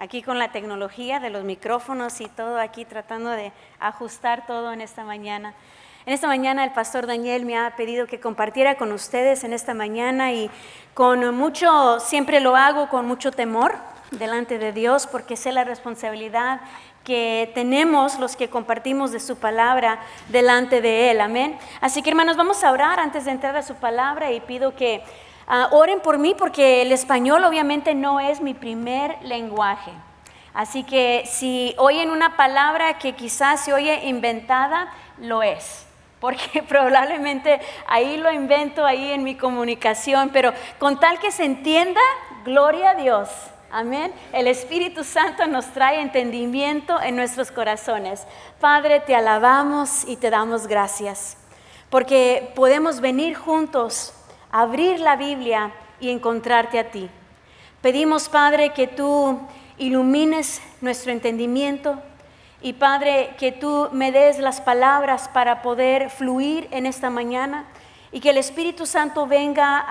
aquí con la tecnología de los micrófonos y todo aquí tratando de ajustar todo en esta mañana. En esta mañana el pastor Daniel me ha pedido que compartiera con ustedes en esta mañana y siempre lo hago con mucho temor delante de Dios porque sé la responsabilidad que tenemos los que compartimos de su palabra delante de Él, amén. Así que hermanos, vamos a orar antes de entrar a su palabra y pido que oren por mí porque el español obviamente no es mi primer lenguaje. Así que si oyen una palabra que quizás se oye inventada, lo es. Porque probablemente ahí lo invento, ahí en mi comunicación, pero con tal que se entienda, gloria a Dios. Amén. El Espíritu Santo nos trae entendimiento en nuestros corazones. Padre, te alabamos y te damos gracias, porque podemos venir juntos, abrir la Biblia y encontrarte a ti. Pedimos, Padre, que tú ilumines nuestro entendimiento y, Padre, que tú me des las palabras para poder fluir en esta mañana y que el Espíritu Santo venga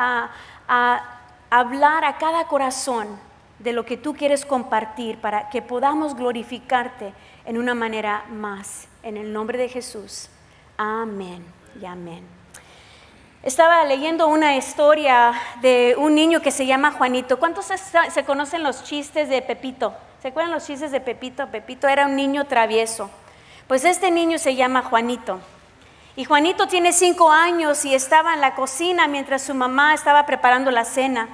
a hablar a cada corazón de lo que tú quieres compartir para que podamos glorificarte en una manera más. En el nombre de Jesús. Amén y amén. Estaba leyendo una historia de un niño que se llama Juanito. ¿Cuántos se conocen los chistes de Pepito? ¿Se acuerdan los chistes de Pepito? Pepito era un niño travieso. Pues este niño se llama Juanito. Y Juanito tiene 5 años y estaba en la cocina mientras su mamá estaba preparando la cena.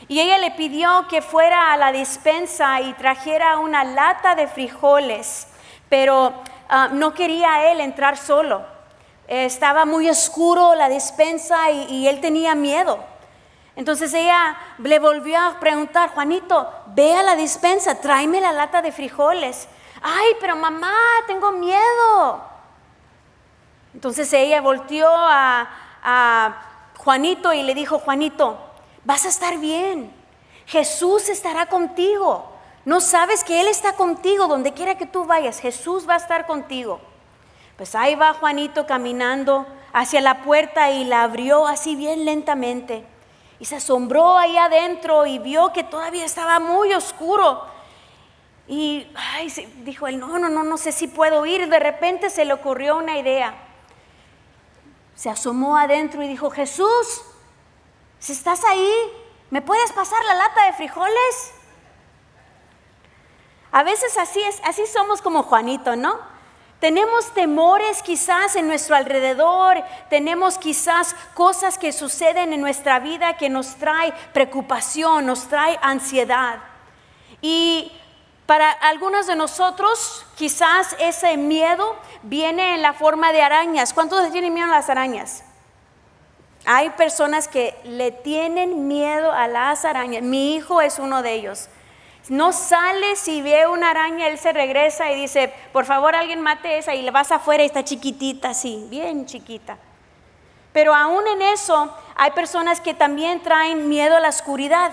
Y ella le pidió que fuera a la despensa y trajera una lata de frijoles, pero no quería él entrar solo. Estaba muy oscuro la despensa y él tenía miedo. Entonces ella le volvió a preguntar: Juanito, ve a la despensa, tráeme la lata de frijoles. Ay, pero mamá, tengo miedo. Entonces ella volteó a Juanito y le dijo: Juanito, vas a estar bien. Jesús estará contigo. ¿No sabes que Él está contigo donde quiera que tú vayas? Jesús va a estar contigo. Pues ahí va Juanito caminando hacia la puerta y la abrió así bien lentamente. Y se asombró ahí adentro y vio que todavía estaba muy oscuro. Y dijo él: no sé si puedo ir. De repente se le ocurrió una idea. Se asomó adentro y dijo: Jesús, si estás ahí, ¿me puedes pasar la lata de frijoles? A veces así somos como Juanito, ¿no? Tenemos temores quizás en nuestro alrededor, tenemos quizás cosas que suceden en nuestra vida que nos trae preocupación, nos trae ansiedad. Y para algunos de nosotros quizás ese miedo viene en la forma de arañas. ¿Cuántos tienen miedo a las arañas? Hay personas que le tienen miedo a las arañas. Mi hijo es uno de ellos. No sale, si ve una araña, él se regresa y dice: por favor, alguien mate esa, y le vas afuera y está chiquitita, así, bien chiquita. Pero aún en eso, hay personas que también traen miedo a la oscuridad.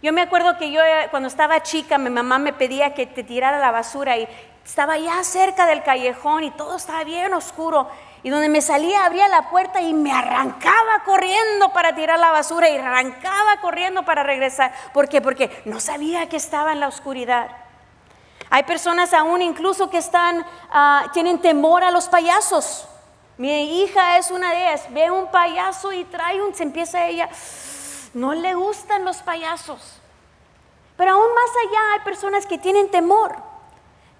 Yo me acuerdo que yo cuando estaba chica, mi mamá me pedía que te tirara la basura y estaba ya cerca del callejón y todo estaba bien oscuro. Y donde me salía, abría la puerta y me arrancaba corriendo para tirar la basura y arrancaba corriendo para regresar. ¿Por qué? Porque no sabía que estaba en la oscuridad. Hay personas aún incluso que tienen temor a los payasos. Mi hija es una de ellas. Ve un payaso y se empieza ella, no le gustan los payasos. Pero aún más allá hay personas que tienen temor.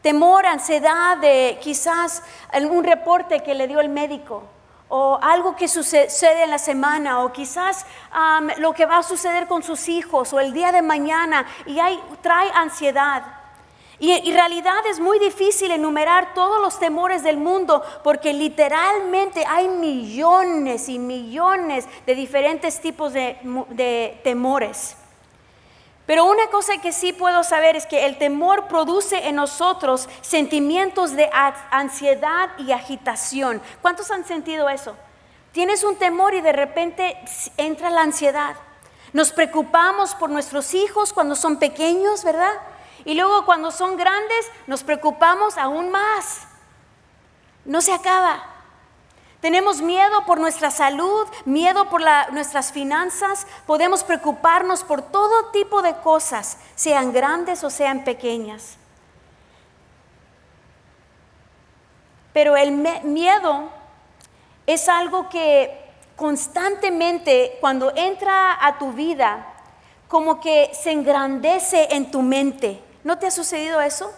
Temor, ansiedad de quizás un reporte que le dio el médico, o algo que sucede en la semana, o quizás lo que va a suceder con sus hijos, o el día de mañana, y trae ansiedad. Y en realidad es muy difícil enumerar todos los temores del mundo, porque literalmente hay millones y millones de diferentes tipos de temores. Pero una cosa que sí puedo saber es que el temor produce en nosotros sentimientos de ansiedad y agitación. ¿Cuántos han sentido eso? Tienes un temor y de repente entra la ansiedad. Nos preocupamos por nuestros hijos cuando son pequeños, ¿verdad? Y luego cuando son grandes nos preocupamos aún más. No se acaba. Tenemos miedo por nuestra salud, miedo por nuestras finanzas. Podemos preocuparnos por todo tipo de cosas, sean grandes o sean pequeñas. Pero el miedo es algo que constantemente, cuando entra a tu vida, como que se engrandece en tu mente. ¿No te ha sucedido eso?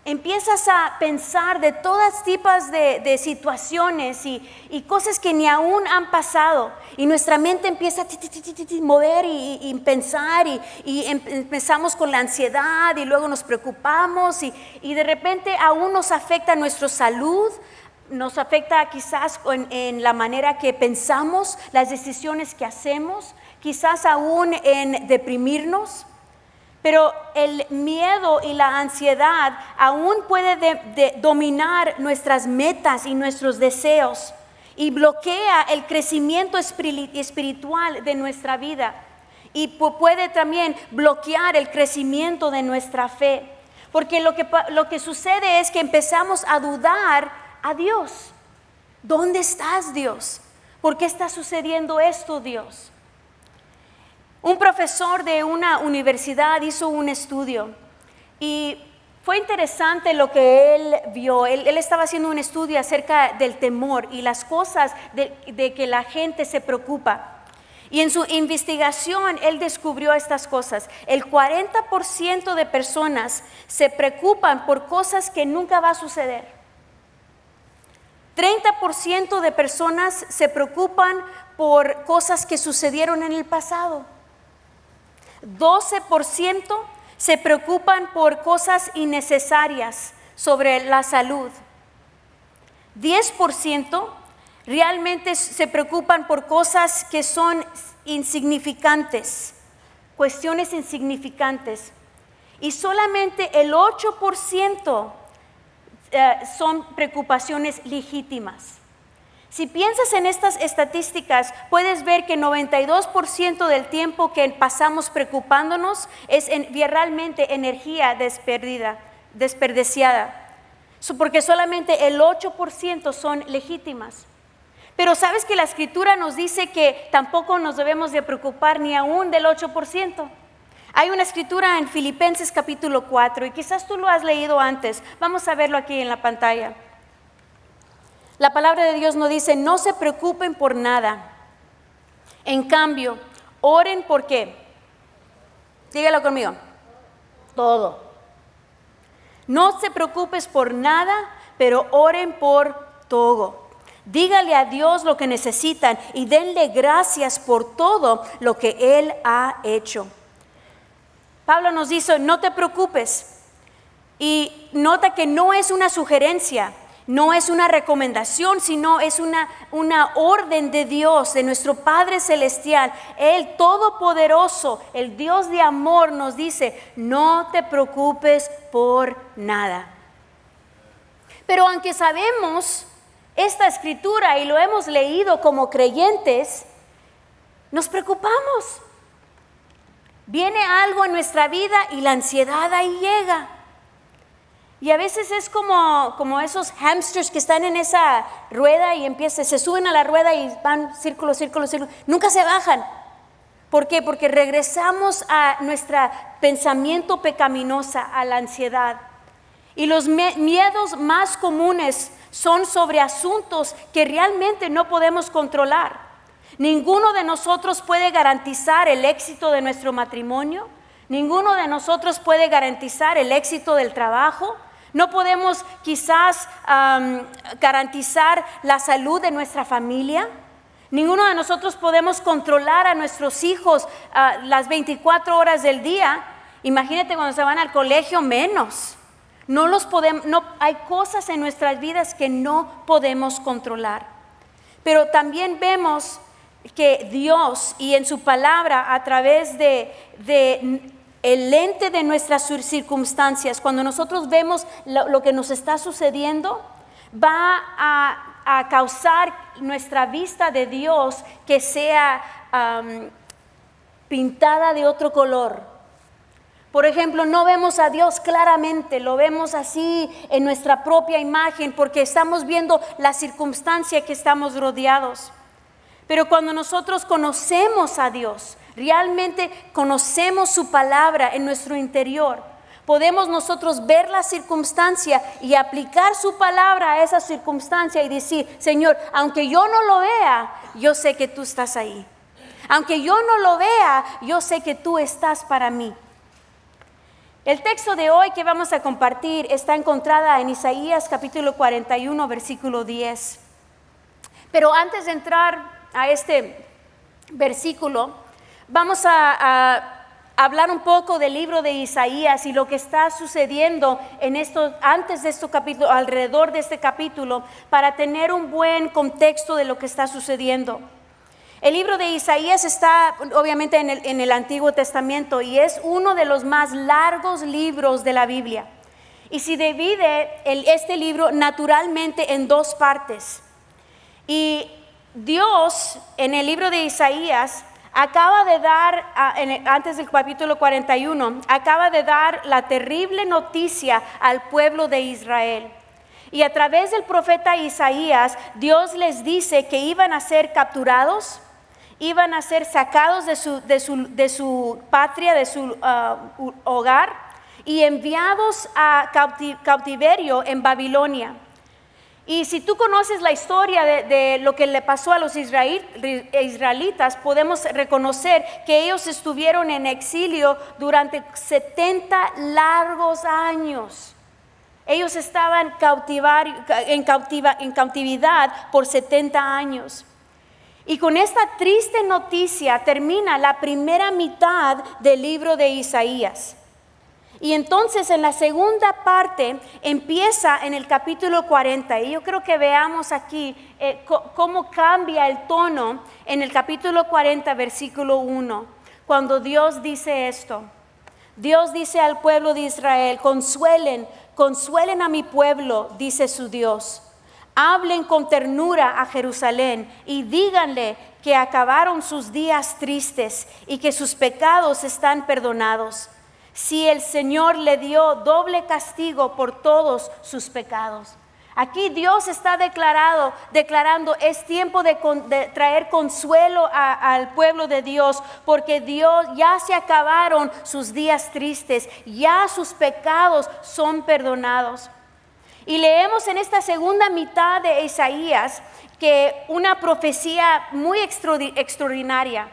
Empiezas a pensar de todas tipos de situaciones y cosas que ni aún han pasado. Y nuestra mente empieza a mover y pensar y empezamos con la ansiedad y luego nos preocupamos y de repente aún nos afecta nuestra salud, nos afecta quizás en la manera que pensamos, las decisiones que hacemos, quizás aún en deprimirnos. Pero el miedo y la ansiedad aún puede dominar nuestras metas y nuestros deseos y bloquea el crecimiento espiritual de nuestra vida y puede también bloquear el crecimiento de nuestra fe. Porque lo que sucede es que empezamos a dudar a Dios. ¿Dónde estás, Dios? ¿Por qué está sucediendo esto, Dios? Un profesor de una universidad hizo un estudio y fue interesante lo que él vio. Él estaba haciendo un estudio acerca del temor y las cosas de que la gente se preocupa. Y en su investigación él descubrió estas cosas. El 40% de personas se preocupan por cosas que nunca va a suceder. 30% de personas se preocupan por cosas que sucedieron en el pasado. 12% se preocupan por cosas innecesarias sobre la salud. 10% realmente se preocupan por cosas que son insignificantes, cuestiones insignificantes. Y solamente el 8% son preocupaciones legítimas. Si piensas en estas estadísticas, puedes ver que 92% del tiempo que pasamos preocupándonos es realmente energía desperdiciada, porque solamente el 8% son legítimas. Pero ¿sabes que la Escritura nos dice que tampoco nos debemos de preocupar ni aún del 8%? Hay una escritura en Filipenses capítulo 4 y quizás tú lo has leído antes. Vamos a verlo aquí en la pantalla. La palabra de Dios nos dice, no se preocupen por nada. En cambio, oren por ¿qué? Dígalo conmigo. Todo. No se preocupes por nada, pero oren por todo. Dígale a Dios lo que necesitan y denle gracias por todo lo que Él ha hecho. Pablo nos dice, no te preocupes. Y nota que no es una sugerencia. No es una recomendación, sino es una orden de Dios, de nuestro Padre Celestial. El Todopoderoso, el Dios de amor nos dice, no te preocupes por nada. Pero aunque sabemos esta escritura y lo hemos leído como creyentes, nos preocupamos. Viene algo en nuestra vida y la ansiedad ahí llega. Y a veces es como esos hamsters que están en esa rueda y se suben a la rueda y van círculo, círculo, círculo. Nunca se bajan. ¿Por qué? Porque regresamos a nuestro pensamiento pecaminoso, a la ansiedad. Y los miedos más comunes son sobre asuntos que realmente no podemos controlar. Ninguno de nosotros puede garantizar el éxito de nuestro matrimonio. Ninguno de nosotros puede garantizar el éxito del trabajo. No podemos quizás garantizar la salud de nuestra familia. Ninguno de nosotros podemos controlar a nuestros hijos las 24 horas del día. Imagínate cuando se van al colegio, menos. Hay cosas en nuestras vidas que no podemos controlar. Pero también vemos que Dios y en su palabra a través de el lente de nuestras circunstancias, cuando nosotros vemos lo que nos está sucediendo, va a causar nuestra vista de Dios que sea pintada de otro color. Por ejemplo, no vemos a Dios claramente, lo vemos así en nuestra propia imagen porque estamos viendo la circunstancia que estamos rodeados. Pero cuando nosotros conocemos a Dios, realmente conocemos su palabra en nuestro interior, podemos nosotros ver la circunstancia y aplicar su palabra a esa circunstancia y decir: Señor, aunque yo no lo vea, yo sé que tú estás ahí. Aunque yo no lo vea, yo sé que tú estás para mí. El texto de hoy que vamos a compartir está encontrada en Isaías capítulo 41, versículo 10. Pero antes de entrar a este versículo, vamos a hablar un poco del libro de Isaías y lo que está sucediendo en antes de este capítulo, alrededor de este capítulo, para tener un buen contexto de lo que está sucediendo. El libro de Isaías está obviamente en el Antiguo Testamento y es uno de los más largos libros de la Biblia. Y se divide este libro naturalmente en dos partes. Y Dios en el libro de Isaías acaba de dar, antes del capítulo 41, acaba de dar la terrible noticia al pueblo de Israel. Y a través del profeta Isaías, Dios les dice que iban a ser capturados, iban a ser sacados de su patria, de su hogar, y enviados a cautiverio en Babilonia. Y si tú conoces la historia de lo que le pasó a los israelitas, podemos reconocer que ellos estuvieron en exilio durante 70 largos años. Ellos estaban en cautividad por 70 años. Y con esta triste noticia termina la primera mitad del libro de Isaías. Y entonces en la segunda parte empieza en el capítulo 40. Y yo creo que veamos aquí cómo cambia el tono en el capítulo 40, versículo 1. Cuando Dios dice esto. Dios dice al pueblo de Israel: consuelen a mi pueblo, dice su Dios. Hablen con ternura a Jerusalén y díganle que acabaron sus días tristes y que sus pecados están perdonados. Si el Señor le dio doble castigo por todos sus pecados. Aquí Dios está declarando es tiempo de traer consuelo al pueblo de Dios, porque Dios ya se acabaron sus días tristes, ya sus pecados son perdonados. Y leemos en esta segunda mitad de Isaías que una profecía muy extraordinaria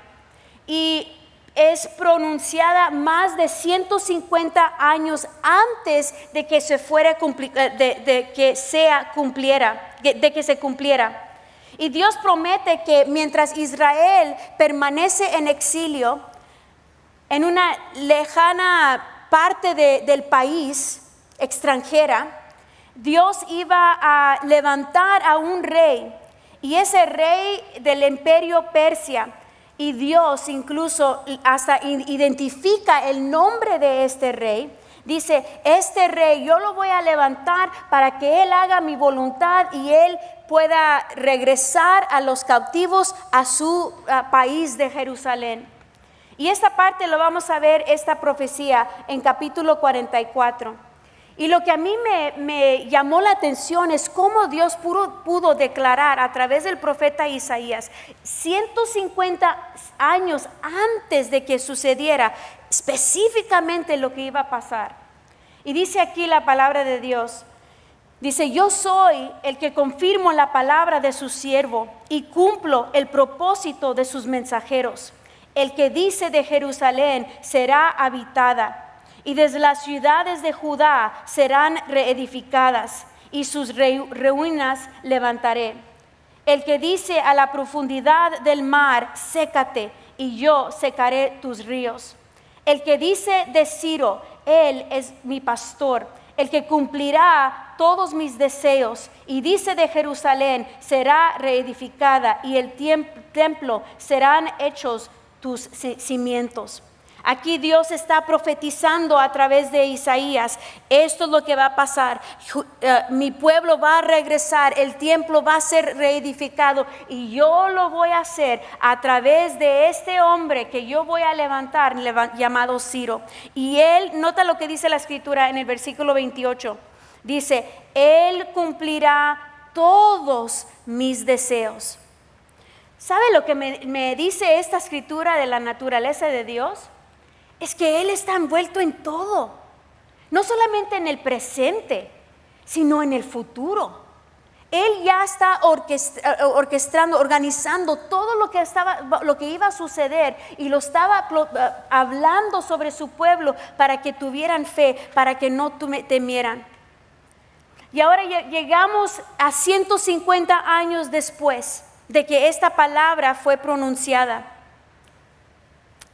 y es pronunciada más de 150 años antes de que se cumpliera. Y Dios promete que mientras Israel permanece en exilio, en una lejana parte del país extranjera, Dios iba a levantar a un rey, y ese rey del imperio Persia, y Dios incluso hasta identifica el nombre de este rey. Dice: este rey yo lo voy a levantar para que él haga mi voluntad y él pueda regresar a los cautivos a su país de Jerusalén. Y esta parte lo vamos a ver, esta profecía, en capítulo 44. Y lo que a mí me llamó la atención es cómo Dios pudo declarar a través del profeta Isaías, 150 años antes de que sucediera, específicamente lo que iba a pasar. Y dice aquí la palabra de Dios, dice: yo soy el que confirmo la palabra de su siervo y cumplo el propósito de sus mensajeros. El que dice de Jerusalén será habitada, y desde las ciudades de Judá serán reedificadas, y sus ruinas levantaré. El que dice a la profundidad del mar: sécate, y yo secaré tus ríos. El que dice de Ciro: él es mi pastor, el que cumplirá todos mis deseos. Y dice de Jerusalén: será reedificada, y el templo serán hechos tus cimientos. Aquí Dios está profetizando a través de Isaías. Esto es lo que va a pasar. Mi pueblo va a regresar, el templo va a ser reedificado y yo lo voy a hacer a través de este hombre que yo voy a levantar, llamado Ciro. Y él, nota lo que dice la escritura en el versículo 28. Dice, él cumplirá todos mis deseos. ¿Sabe lo que me dice esta escritura de la naturaleza de Dios? Es que Él está envuelto en todo, no solamente en el presente, sino en el futuro. Él ya está orquestando, organizando todo lo que iba a suceder y lo estaba hablando sobre su pueblo para que tuvieran fe, para que no temieran. Y ahora llegamos a 150 años después de que esta palabra fue pronunciada.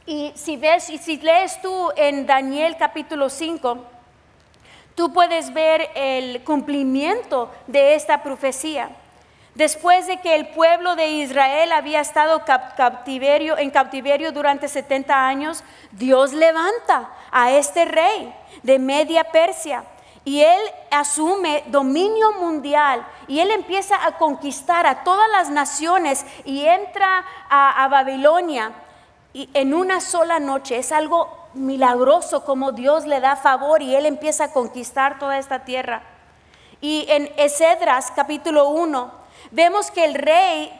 Y si lees tú en Daniel capítulo 5, tú puedes ver el cumplimiento de esta profecía. Después de que el pueblo de Israel había estado en cautiverio durante 70 años, Dios levanta a este rey de Media Persia. Y él asume dominio mundial y él empieza a conquistar a todas las naciones y entra a Babilonia. Y en una sola noche es algo milagroso como Dios le da favor y él empieza a conquistar toda esta tierra. Y en Esdras capítulo 1 vemos que el rey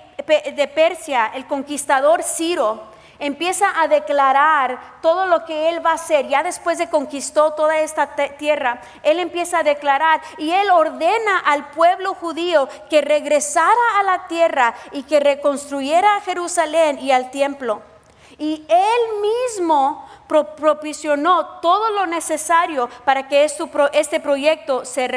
de Persia, el conquistador Ciro, empieza a declarar todo lo que él va a hacer. Ya después de conquistó toda esta tierra, él empieza a declarar y él ordena al pueblo judío que regresara a la tierra y que reconstruyera Jerusalén y al templo. Y él mismo proporcionó todo lo necesario para que este proyecto se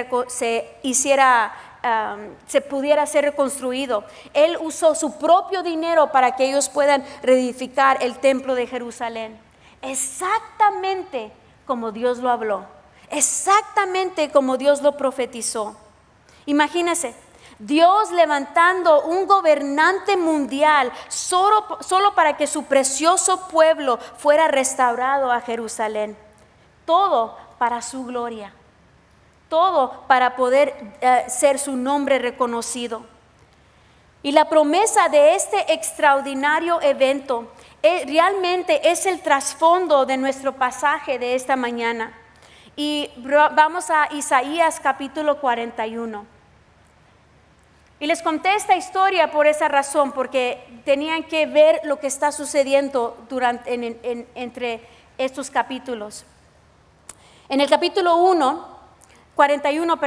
pudiera ser reconstruido. Él usó su propio dinero para que ellos puedan reedificar el templo de Jerusalén. Exactamente como Dios lo habló, exactamente como Dios lo profetizó. Imagínense, Dios levantando un gobernante mundial solo para que su precioso pueblo fuera restaurado a Jerusalén. Todo para su gloria. Todo para poder ser su nombre reconocido. Y la promesa de este extraordinario evento realmente es el trasfondo de nuestro pasaje de esta mañana. Y vamos a Isaías capítulo 41. Y les conté esta historia por esa razón, porque tenían que ver lo que está sucediendo entre estos capítulos. En el capítulo 41,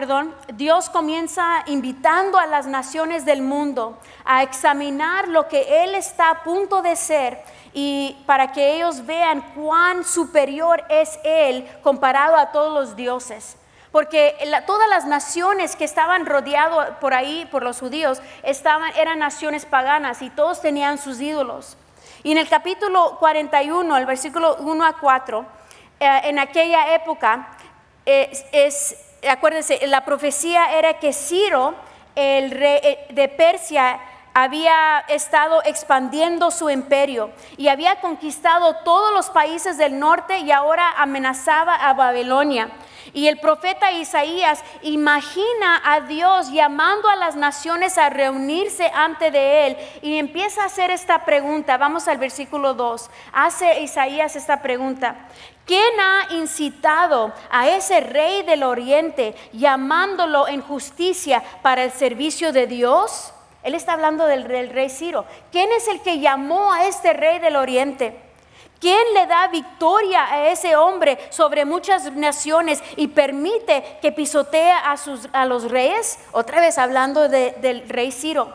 Dios comienza invitando a las naciones del mundo a examinar lo que Él está a punto de ser y para que ellos vean cuán superior es Él comparado a todos los dioses. Porque todas las naciones que estaban rodeadas por ahí, por los judíos, eran naciones paganas y todos tenían sus ídolos. Y en el capítulo 41, el versículo 1 a 4, en aquella época, acuérdense, la profecía era que Ciro, el rey de Persia, había estado expandiendo su imperio y había conquistado todos los países del norte y ahora amenazaba a Babilonia. Y el profeta Isaías imagina a Dios llamando a las naciones a reunirse ante de él y empieza a hacer esta pregunta. Vamos al versículo 2. Hace Isaías esta pregunta: ¿quién ha incitado a ese rey del oriente llamándolo en justicia para el servicio de Dios? Él está hablando del rey Ciro. ¿Quién es el que llamó a este rey del oriente? ¿Quién le da victoria a ese hombre sobre muchas naciones y permite que pisotee a los reyes? Otra vez hablando del rey Ciro.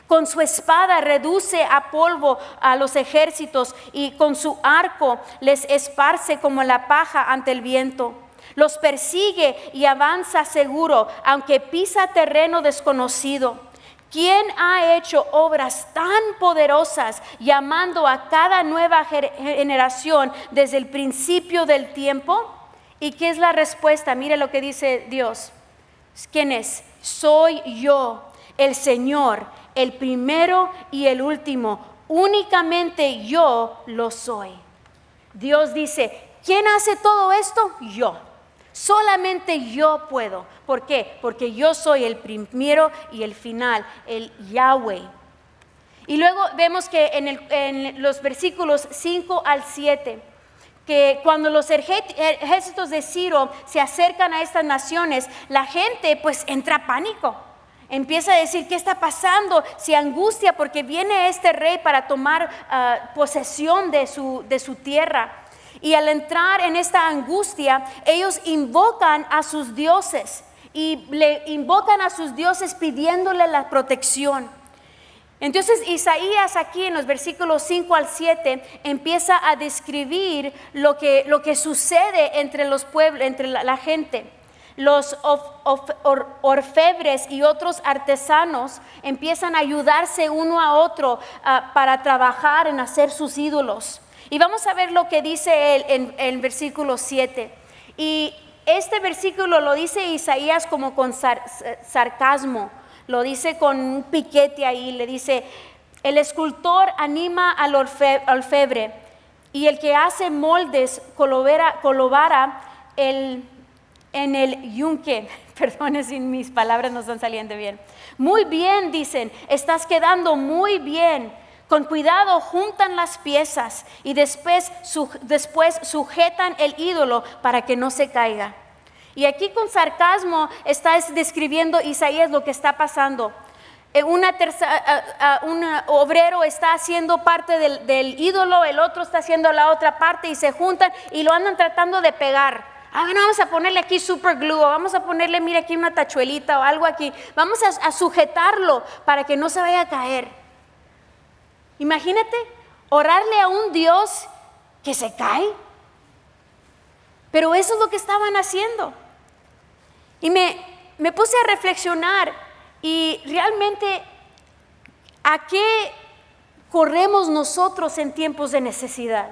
Con su espada reduce a polvo a los ejércitos y con su arco les esparce como la paja ante el viento. Los persigue y avanza seguro, aunque pisa terreno desconocido. ¿Quién ha hecho obras tan poderosas, llamando a cada nueva generación desde el principio del tiempo? ¿Y qué es la respuesta? Mire lo que dice Dios. ¿Quién es? Soy yo, el Señor, el primero y el último. Únicamente yo lo soy. Dios dice, ¿quién hace todo esto? Yo. Solamente yo puedo. ¿Por qué? Porque yo soy el primero y el final, el Yahweh. Y luego vemos que en los versículos 5 al 7, que cuando los ejércitos de Ciro se acercan a estas naciones, la gente pues entra a pánico. Empieza a decir, ¿qué está pasando? Se angustia porque viene este rey para tomar posesión de su tierra. Y al entrar en esta angustia, ellos invocan a sus dioses y le invocan a sus dioses pidiéndole la protección. Entonces Isaías aquí en los versículos 5 al 7 empieza a describir lo que sucede entre los pueblos, entre la gente. Los orfebres y otros artesanos empiezan a ayudarse uno a otro para trabajar en hacer sus ídolos. Y vamos a ver lo que dice él en versículo 7. Y este versículo lo dice Isaías como con sarcasmo, lo dice con un piquete ahí, le dice, el escultor anima al orfebre y el que hace moldes colabora en el yunque. Perdone si mis palabras no están saliendo bien. Muy bien, dicen, estás quedando muy bien. Con cuidado juntan las piezas y después sujetan el ídolo para que no se caiga. Y aquí con sarcasmo está describiendo Isaías lo que está pasando. Un obrero está haciendo parte del ídolo, el otro está haciendo la otra parte y se juntan y lo andan tratando de pegar. Bueno, vamos a ponerle aquí super glue, o vamos a ponerle, mira aquí una tachuelita o algo aquí. Vamos a sujetarlo para que no se vaya a caer. Imagínate orarle a un Dios que se cae. Pero eso es lo que estaban haciendo. Y me puse a reflexionar y realmente ¿a qué corremos nosotros en tiempos de necesidad?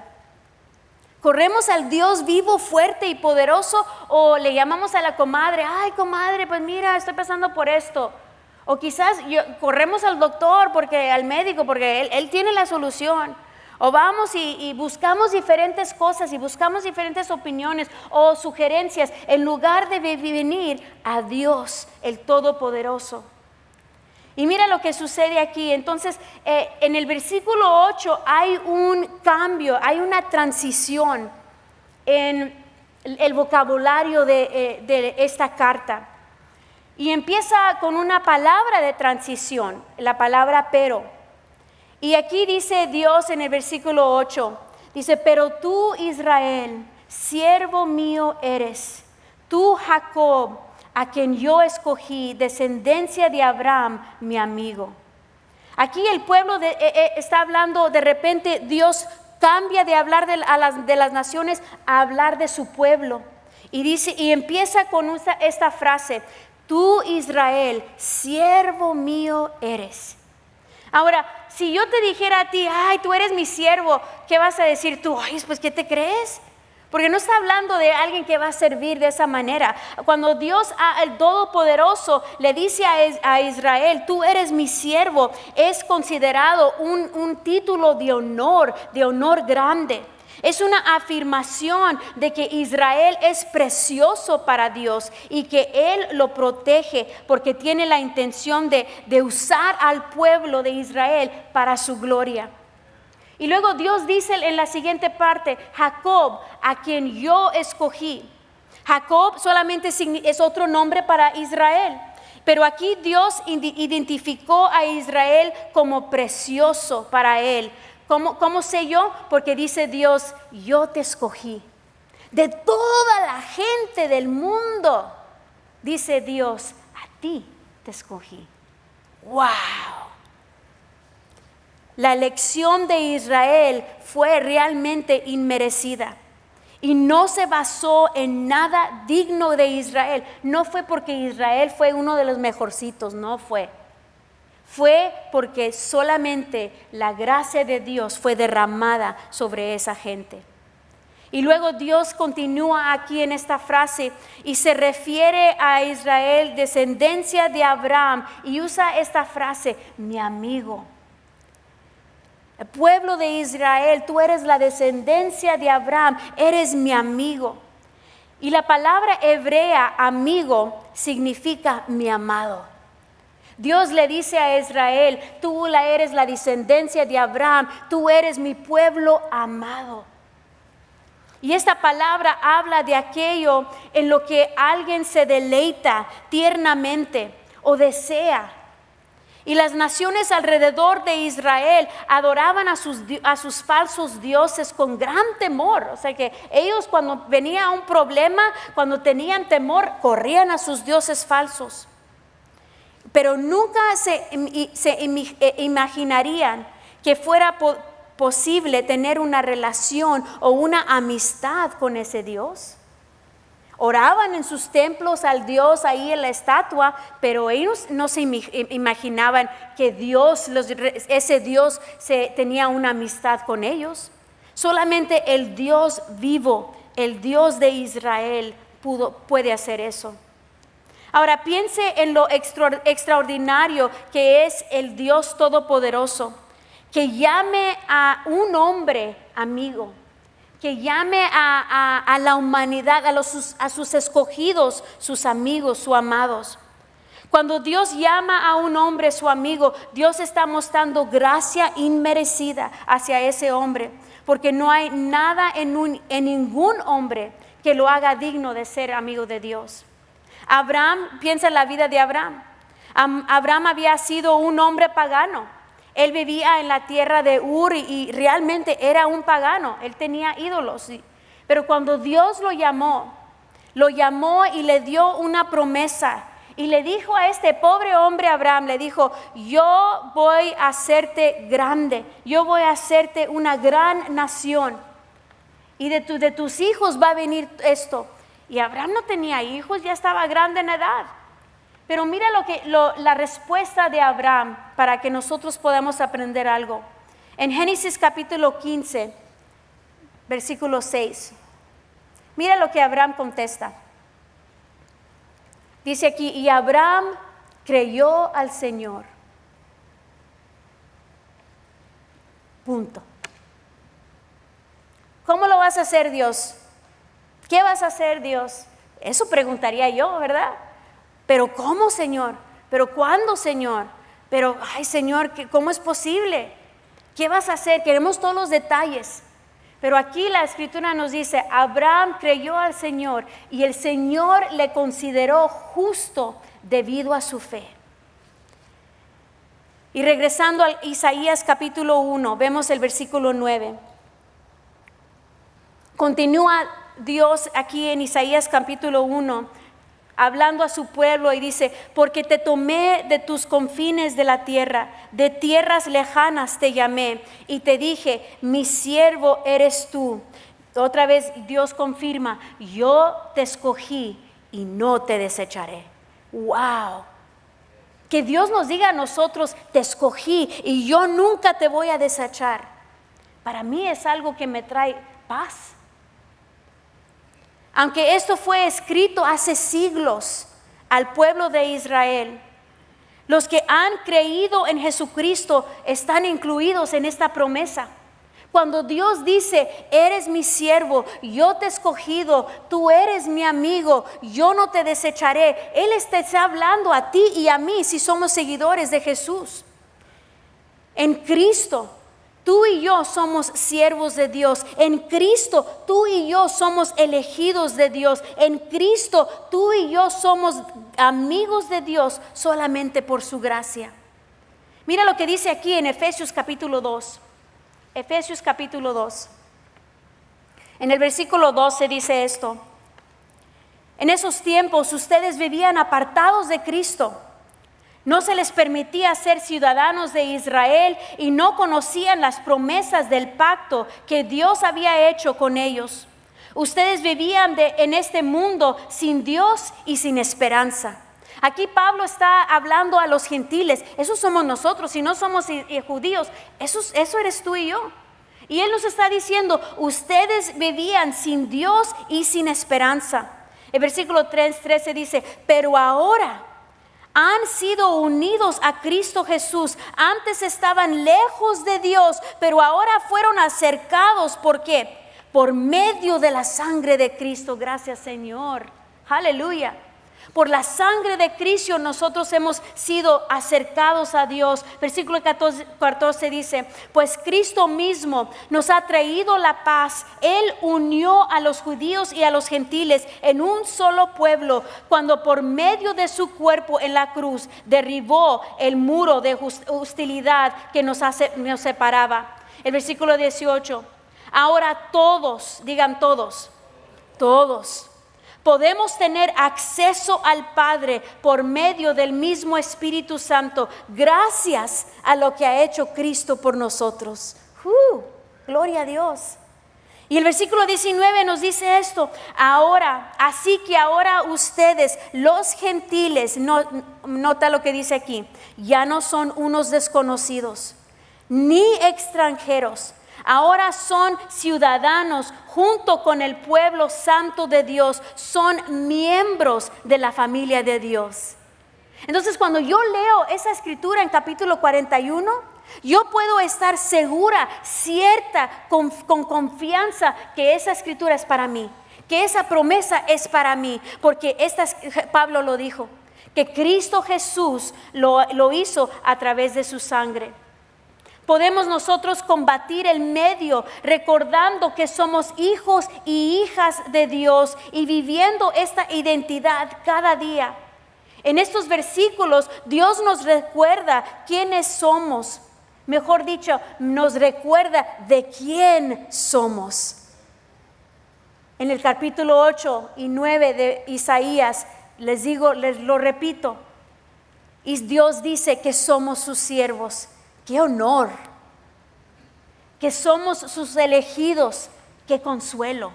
¿Corremos al Dios vivo, fuerte y poderoso o le llamamos a la comadre? Ay, comadre, pues mira, estoy pasando por esto. O quizás corremos al doctor, al médico, porque él tiene la solución. O vamos y buscamos diferentes cosas y buscamos diferentes opiniones o sugerencias en lugar de venir a Dios, el Todopoderoso. Y mira lo que sucede aquí. Entonces, en el versículo 8 hay un cambio, hay una transición en el vocabulario de esta carta. Y empieza con una palabra de transición, la palabra pero. Y aquí dice Dios en el versículo 8, dice, pero tú Israel, siervo mío eres, tú Jacob, a quien yo escogí, descendencia de Abraham, mi amigo. Aquí el pueblo está hablando, de repente Dios cambia de hablar de las naciones a hablar de su pueblo. Y dice, y empieza con esta frase, tú Israel, siervo mío eres. Ahora, si yo te dijera a ti, ay, tú eres mi siervo, ¿qué vas a decir tú? Ay, pues, ¿qué te crees? Porque no está hablando de alguien que va a servir de esa manera. Cuando Dios, el Todopoderoso, le dice a Israel, tú eres mi siervo, es considerado un título de honor grande. Es una afirmación de que Israel es precioso para Dios y que Él lo protege porque tiene la intención de usar al pueblo de Israel para su gloria. Y luego Dios dice en la siguiente parte, Jacob, a quien yo escogí. Jacob solamente es otro nombre para Israel. Pero aquí Dios identificó a Israel como precioso para Él. ¿Cómo sé yo? Porque dice Dios, yo te escogí. De toda la gente del mundo, dice Dios, a ti te escogí. ¡Wow! La elección de Israel fue realmente inmerecida. Y no se basó en nada digno de Israel. No fue porque Israel fue uno de los mejorcitos, no fue. Fue porque solamente la gracia de Dios fue derramada sobre esa gente. Y luego Dios continúa aquí en esta frase y se refiere a Israel, descendencia de Abraham, y usa esta frase, mi amigo. El pueblo de Israel, tú eres la descendencia de Abraham, eres mi amigo. Y la palabra hebrea amigo significa mi amado. Dios le dice a Israel, tú eres la descendencia de Abraham, tú eres mi pueblo amado. Y esta palabra habla de aquello en lo que alguien se deleita tiernamente o desea. Y las naciones alrededor de Israel adoraban a sus falsos dioses con gran temor. O sea que ellos, cuando venía un problema, cuando tenían temor, corrían a sus dioses falsos. Pero nunca se imaginarían que fuera posible tener una relación o una amistad con ese Dios. Oraban en sus templos al Dios ahí en la estatua, pero ellos no se imaginaban que ese Dios tenía una amistad con ellos. Solamente el Dios vivo, el Dios de Israel puede hacer eso. Ahora piense en lo extraordinario que es el Dios Todopoderoso, que llame a un hombre amigo, que llame a la humanidad, a sus escogidos, sus amigos, sus amados. Cuando Dios llama a un hombre su amigo, Dios está mostrando gracia inmerecida hacia ese hombre, porque no hay nada en ningún hombre que lo haga digno de ser amigo de Dios. Abraham, piensa en la vida de Abraham. Abraham había sido un hombre pagano. Él vivía en la tierra de Ur y realmente era un pagano. Él tenía ídolos. Pero cuando Dios lo llamó y le dio una promesa. Y le dijo a este pobre hombre Abraham, le dijo, yo voy a hacerte grande. Yo voy a hacerte una gran nación. Y de tus hijos va a venir esto. Y Abraham no tenía hijos, ya estaba grande en edad. Pero mira la respuesta de Abraham para que nosotros podamos aprender algo. En Génesis capítulo 15, versículo 6. Mira lo que Abraham contesta. Dice aquí, y Abraham creyó al Señor. Punto. ¿Cómo lo vas a hacer, Dios? ¿Qué vas a hacer, Dios? Eso preguntaría yo, ¿verdad? Pero ¿cómo, Señor? ¿Pero cuándo, Señor? Pero, ay, Señor, ¿cómo es posible? ¿Qué vas a hacer? Queremos todos los detalles. Pero aquí la Escritura nos dice, Abraham creyó al Señor y el Señor le consideró justo debido a su fe. Y regresando a Isaías capítulo 1, vemos el versículo 9. Continúa Dios aquí en Isaías capítulo 1, hablando a su pueblo y dice, porque te tomé de tus confines de la tierra, de tierras lejanas te llamé y te dije, mi siervo eres tú. Otra vez Dios confirma, yo te escogí y no te desecharé. ¡Wow! Que Dios nos diga a nosotros, te escogí y yo nunca te voy a desechar. Para mí es algo que me trae paz. Aunque esto fue escrito hace siglos al pueblo de Israel, los que han creído en Jesucristo están incluidos en esta promesa. Cuando Dios dice, eres mi siervo, yo te he escogido, tú eres mi amigo, yo no te desecharé. Él está hablando a ti y a mí si somos seguidores de Jesús. En Cristo, tú y yo somos siervos de Dios. En Cristo, tú y yo somos elegidos de Dios. En Cristo, tú y yo somos amigos de Dios solamente por su gracia. Mira lo que dice aquí en Efesios capítulo 2. Efesios capítulo 2. En el versículo 12 dice esto. En esos tiempos ustedes vivían apartados de Cristo. No se les permitía ser ciudadanos de Israel y no conocían las promesas del pacto que Dios había hecho con ellos. Ustedes vivían en este mundo sin Dios y sin esperanza. Aquí Pablo está hablando a los gentiles. Esos somos nosotros, si no somos judíos, eso eres tú y yo. Y él nos está diciendo, ustedes vivían sin Dios y sin esperanza. El versículo 13 dice, pero ahora han sido unidos a Cristo Jesús. Antes estaban lejos de Dios, pero ahora fueron acercados. ¿Por qué? Por medio de la sangre de Cristo. Gracias, Señor. Aleluya. Por la sangre de Cristo nosotros hemos sido acercados a Dios. Versículo 14 dice, pues Cristo mismo nos ha traído la paz. Él unió a los judíos y a los gentiles en un solo pueblo, cuando por medio de su cuerpo en la cruz derribó el muro de hostilidad que nos separaba. El versículo 18, ahora todos, digan todos, podemos tener acceso al Padre por medio del mismo Espíritu Santo, gracias a lo que ha hecho Cristo por nosotros. Gloria a Dios. Y el versículo 19 nos dice esto, así que ahora ustedes, los gentiles, nota lo que dice aquí, ya no son unos desconocidos, ni extranjeros. Ahora son ciudadanos junto con el pueblo santo de Dios, son miembros de la familia de Dios. Entonces, cuando yo leo esa escritura en capítulo 41, yo puedo estar segura, cierta, con confianza que esa escritura es para mí, que esa promesa es para mí, porque Pablo lo dijo, que Cristo Jesús lo hizo a través de su sangre. Podemos nosotros combatir el medio recordando que somos hijos y hijas de Dios y viviendo esta identidad cada día. En estos versículos Dios nos recuerda quiénes somos. Mejor dicho, nos recuerda de quién somos. En el capítulo 8 y 9 de Isaías, les lo repito, y Dios dice que somos sus siervos. ¡Qué honor! Que somos sus elegidos, ¡qué consuelo!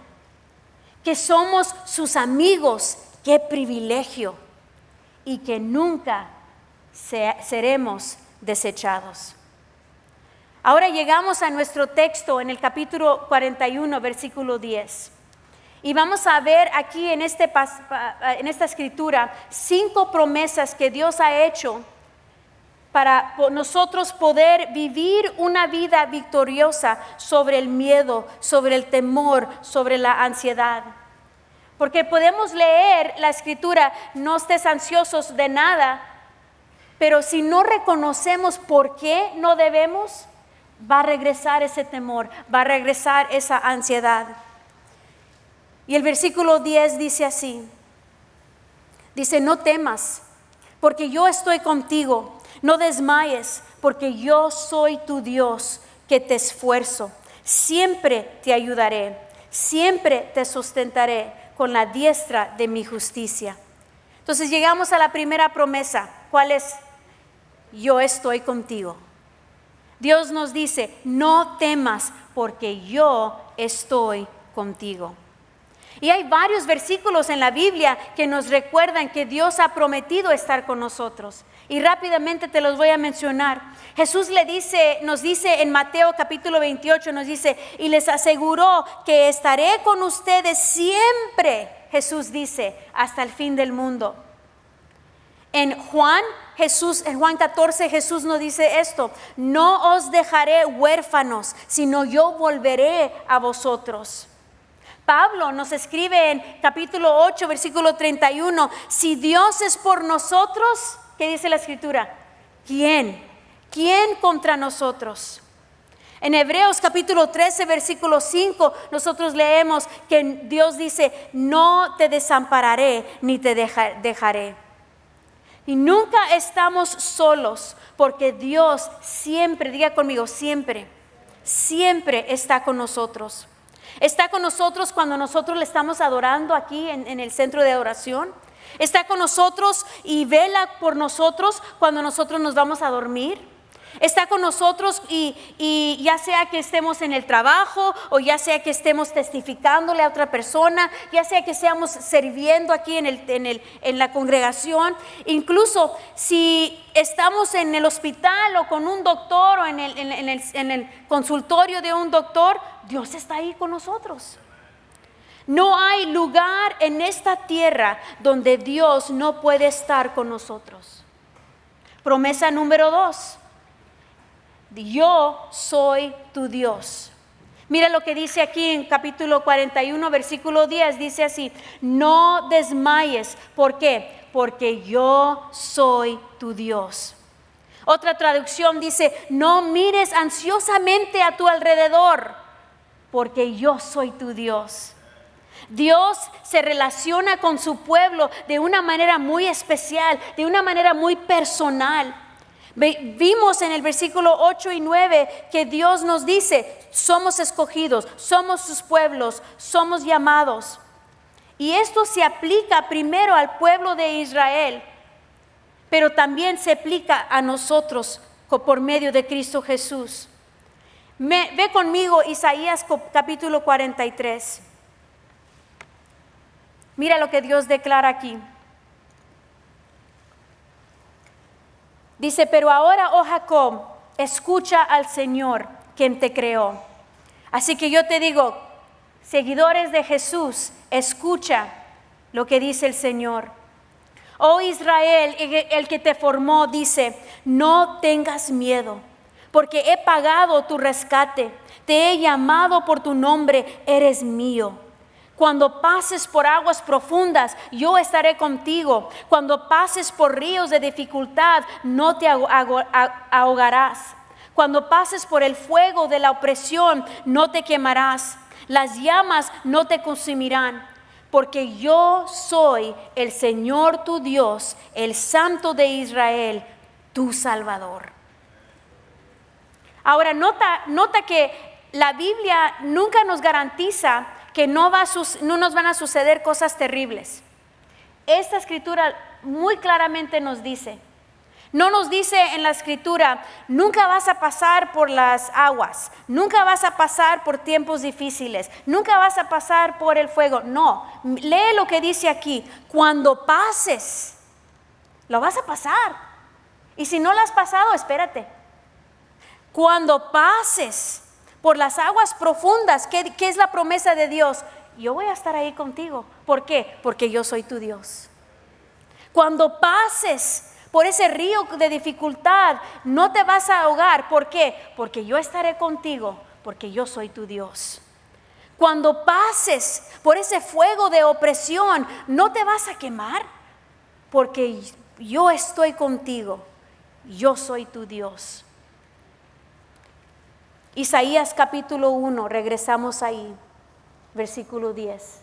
Que somos sus amigos, ¡qué privilegio! Y que nunca seremos desechados. Ahora llegamos a nuestro texto en el capítulo 41, versículo 10. Y vamos a ver aquí en esta escritura 5 promesas que Dios ha hecho para nosotros poder vivir una vida victoriosa sobre el miedo, sobre el temor, sobre la ansiedad. Porque podemos leer la escritura, no estés ansiosos de nada, pero si no reconocemos por qué no debemos, va a regresar ese temor, va a regresar esa ansiedad. Y el versículo 10 dice así, dice, no temas, porque yo estoy contigo. No desmayes, porque yo soy tu Dios, que te esfuerzo. Siempre te ayudaré, siempre te sustentaré con la diestra de mi justicia. Entonces llegamos a la primera promesa. ¿Cuál es? Yo estoy contigo. Dios nos dice, no temas, porque yo estoy contigo. Y hay varios versículos en la Biblia que nos recuerdan que Dios ha prometido estar con nosotros. Y rápidamente te los voy a mencionar. Jesús nos dice en Mateo capítulo 28, nos dice, y les aseguró que estaré con ustedes siempre, Jesús dice, hasta el fin del mundo. En Juan 14, Jesús nos dice esto, no os dejaré huérfanos, sino yo volveré a vosotros. Pablo nos escribe en capítulo 8, versículo 31, si Dios es por nosotros, ¿qué dice la escritura? ¿Quién? ¿Quién contra nosotros? En Hebreos capítulo 13, versículo 5, nosotros leemos que Dios dice, no te desampararé ni te dejaré. Y nunca estamos solos, porque Dios siempre, diga conmigo, siempre está con nosotros. Está con nosotros cuando nosotros le estamos adorando aquí en el centro de adoración. Está con nosotros y vela por nosotros cuando nosotros nos vamos a dormir. Está con nosotros y ya sea que estemos en el trabajo o ya sea que estemos testificándole a otra persona, ya sea que seamos sirviendo aquí en la congregación. Incluso si estamos en el hospital o con un doctor o en el consultorio de un doctor, Dios está ahí con nosotros. No hay lugar en esta tierra donde Dios no puede estar con nosotros. Promesa número 2. Yo soy tu Dios. Mira lo que dice aquí en capítulo 41, versículo 10. Dice así: no desmayes. ¿Por qué? Porque yo soy tu Dios. Otra traducción dice: no mires ansiosamente a tu alrededor, porque yo soy tu Dios. Dios se relaciona con su pueblo de una manera muy especial, de una manera muy personal. Vimos en el versículo 8 y 9 que Dios nos dice: somos escogidos, somos sus pueblos, somos llamados. Y esto se aplica primero al pueblo de Israel, pero también se aplica a nosotros por medio de Cristo Jesús. Ve conmigo Isaías capítulo 43. Mira lo que Dios declara aquí. Dice: pero ahora, oh Jacob, escucha al Señor, quien te creó. Así que yo te digo, seguidores de Jesús, escucha lo que dice el Señor. Oh Israel, el que te formó, dice: no tengas miedo, porque he pagado tu rescate, te he llamado por tu nombre, eres mío. Cuando pases por aguas profundas, yo estaré contigo. Cuando pases por ríos de dificultad, no te ahogarás. Cuando pases por el fuego de la opresión, no te quemarás. Las llamas no te consumirán. Porque yo soy el Señor tu Dios, el Santo de Israel, tu Salvador. Ahora nota que la Biblia nunca nos garantiza que no nos van a suceder cosas terribles. Esta escritura muy claramente nos dice, no nos dice en la escritura: nunca vas a pasar por las aguas, nunca vas a pasar por tiempos difíciles, nunca vas a pasar por el fuego. No, lee lo que dice aquí: cuando pases, lo vas a pasar. Y si no lo has pasado, espérate. Cuando pases por las aguas profundas, ¿qué es la promesa de Dios? Yo voy a estar ahí contigo. ¿Por qué? Porque yo soy tu Dios. Cuando pases por ese río de dificultad, no te vas a ahogar. ¿Por qué? Porque yo estaré contigo, porque yo soy tu Dios. Cuando pases por ese fuego de opresión, no te vas a quemar, porque yo estoy contigo, yo soy tu Dios. Isaías capítulo 1, regresamos ahí, versículo 10.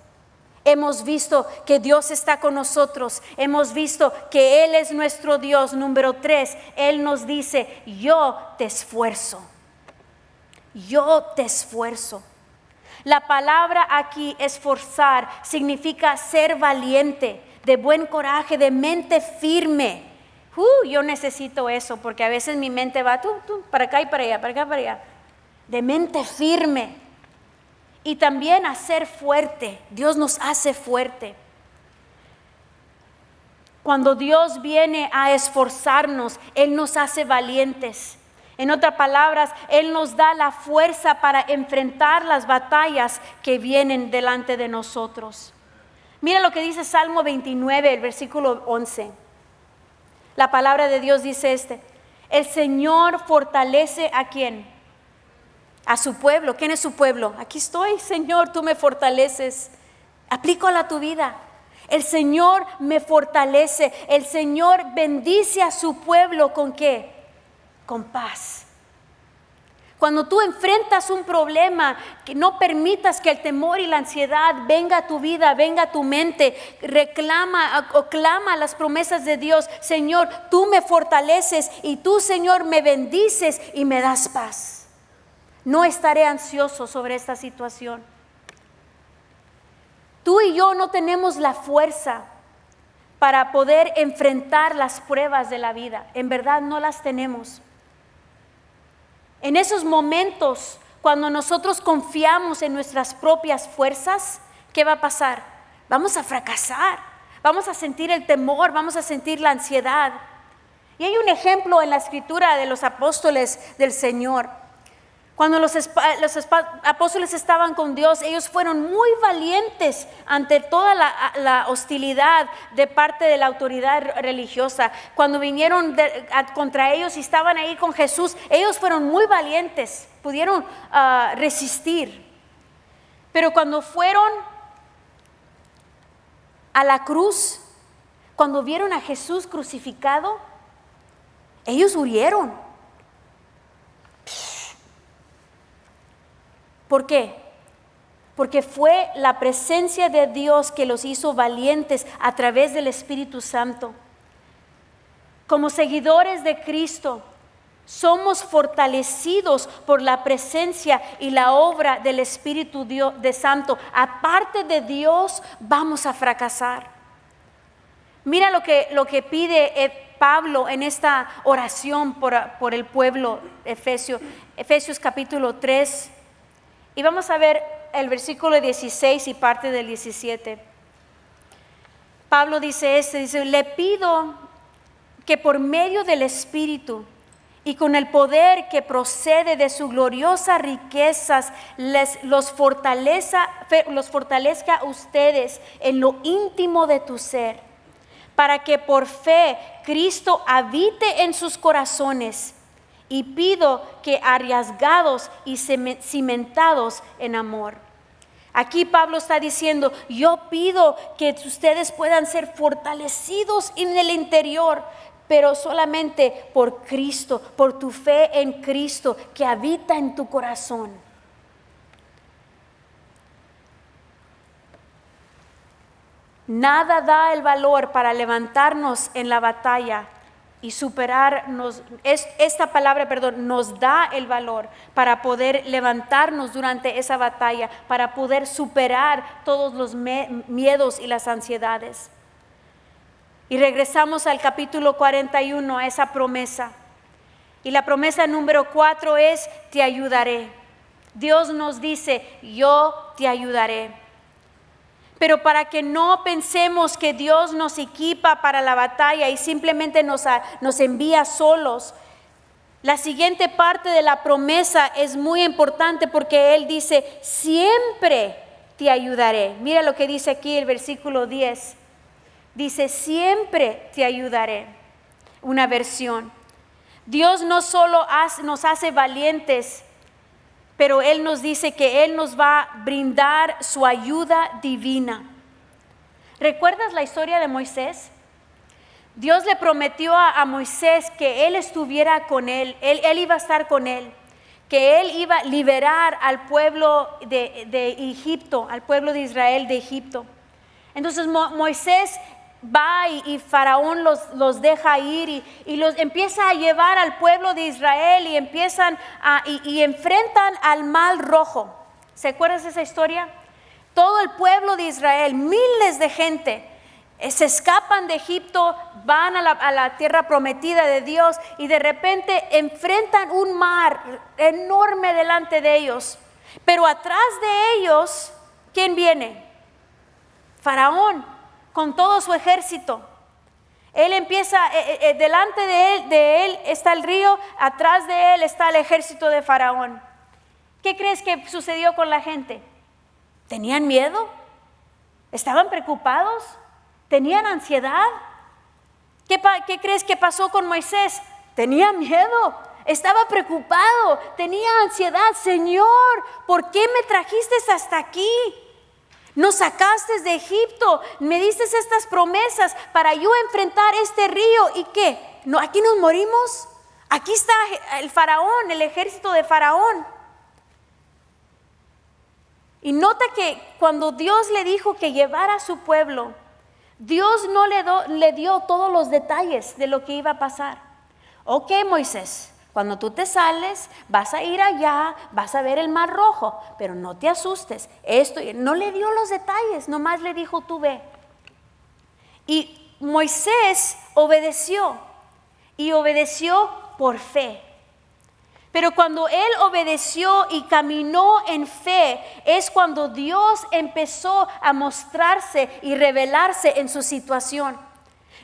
Hemos visto que Dios está con nosotros, hemos visto que Él es nuestro Dios. Número 3, Él nos dice: yo te esfuerzo, yo te esfuerzo. La palabra aquí, esforzar, significa ser valiente, de buen coraje, de mente firme. Yo necesito eso, porque a veces mi mente va para acá y para allá, para acá y para allá. De mente firme. Y también a ser fuerte. Dios nos hace fuerte. Cuando Dios viene a esforzarnos, Él nos hace valientes. En otras palabras, Él nos da la fuerza para enfrentar las batallas que vienen delante de nosotros. Mira lo que dice Salmo 29, el versículo 11. La palabra de Dios dice el Señor fortalece ¿a quién? A su pueblo. ¿Quién es su pueblo? Aquí estoy, Señor, tú me fortaleces. Aplícalo a tu vida. El Señor me fortalece. El Señor bendice a su pueblo ¿con qué? Con paz. Cuando tú enfrentas un problema, que no permitas que el temor y la ansiedad venga a tu vida, venga a tu mente. Reclama o clama las promesas de Dios. Señor, tú me fortaleces y tú, Señor, me bendices y me das paz. No estaré ansioso sobre esta situación. Tú y yo no tenemos la fuerza para poder enfrentar las pruebas de la vida. En verdad no las tenemos. En esos momentos, cuando nosotros confiamos en nuestras propias fuerzas, ¿qué va a pasar? Vamos a fracasar, vamos a sentir el temor, vamos a sentir la ansiedad. Y hay un ejemplo en la escritura de los apóstoles del Señor. Cuando los apóstoles estaban con Dios, ellos fueron muy valientes ante toda la hostilidad de parte de la autoridad religiosa. Cuando vinieron contra ellos y estaban ahí con Jesús, ellos fueron muy valientes, pudieron resistir. Pero cuando fueron a la cruz, cuando vieron a Jesús crucificado, ellos huyeron. ¿Por qué? Porque fue la presencia de Dios que los hizo valientes a través del Espíritu Santo. Como seguidores de Cristo, somos fortalecidos por la presencia y la obra del Espíritu de Santo. Aparte de Dios, vamos a fracasar. Mira lo que pide Pablo en esta oración por el pueblo Efesios capítulo 3. Y vamos a ver el versículo 16 y parte del 17. Pablo dice le pido que por medio del Espíritu y con el poder que procede de sus gloriosas riquezas, los fortalezca a ustedes en lo íntimo de tu ser, para que por fe Cristo habite en sus corazones. Y pido que arriesgados y cimentados en amor. Aquí Pablo está diciendo, yo pido que ustedes puedan ser fortalecidos en el interior, pero solamente por Cristo, por tu fe en Cristo que habita en tu corazón. Nada da el valor para levantarnos en la batalla y superarnos. Esta palabra, nos da el valor para poder levantarnos durante esa batalla, para poder superar todos los miedos y las ansiedades. Y regresamos al capítulo 41, a esa promesa. Y la promesa número 4 es, te ayudaré. Dios nos dice, yo te ayudaré. Pero para que no pensemos que Dios nos equipa para la batalla y simplemente nos envía solos, la siguiente parte de la promesa es muy importante porque Él dice, siempre te ayudaré. Mira lo que dice aquí el versículo 10. Dice, siempre te ayudaré. Una versión. Dios no solo nos hace valientes, pero Él nos dice que Él nos va a brindar su ayuda divina. ¿Recuerdas la historia de Moisés? Dios le prometió a Moisés que Él estuviera con él iba a estar con él, que Él iba a liberar al pueblo de Egipto, al pueblo de Israel de Egipto. Entonces Moisés va y Faraón los deja ir y los empieza a llevar al pueblo de Israel y empiezan y enfrentan al Mar Rojo. ¿Se acuerdan de esa historia? Todo el pueblo de Israel, miles de gente, se escapan de Egipto, van a la tierra prometida de Dios y de repente enfrentan un mar enorme delante de ellos. Pero atrás de ellos, ¿quién viene? Faraón. Con todo su ejército. Él empieza, delante de él está el río, atrás de él está el ejército de Faraón. ¿Qué crees que sucedió con la gente? ¿Tenían miedo? ¿Estaban preocupados? ¿Tenían ansiedad? ¿Qué crees que pasó con Moisés? Tenía miedo, estaba preocupado, tenía ansiedad. Señor, ¿por qué me trajiste hasta aquí? Nos sacaste de Egipto, me diste estas promesas para yo enfrentar este río. ¿Y qué? ¿No, aquí nos morimos? Aquí está el Faraón, el ejército de Faraón. Y nota que cuando Dios le dijo que llevara a su pueblo, Dios no le dio todos los detalles de lo que iba a pasar. Ok, Moisés, cuando tú te sales, vas a ir allá, vas a ver el Mar Rojo, pero no te asustes. No le dio los detalles, nomás le dijo, tú ve. Y Moisés obedeció, y obedeció por fe. Pero cuando él obedeció y caminó en fe, es cuando Dios empezó a mostrarse y revelarse en su situación.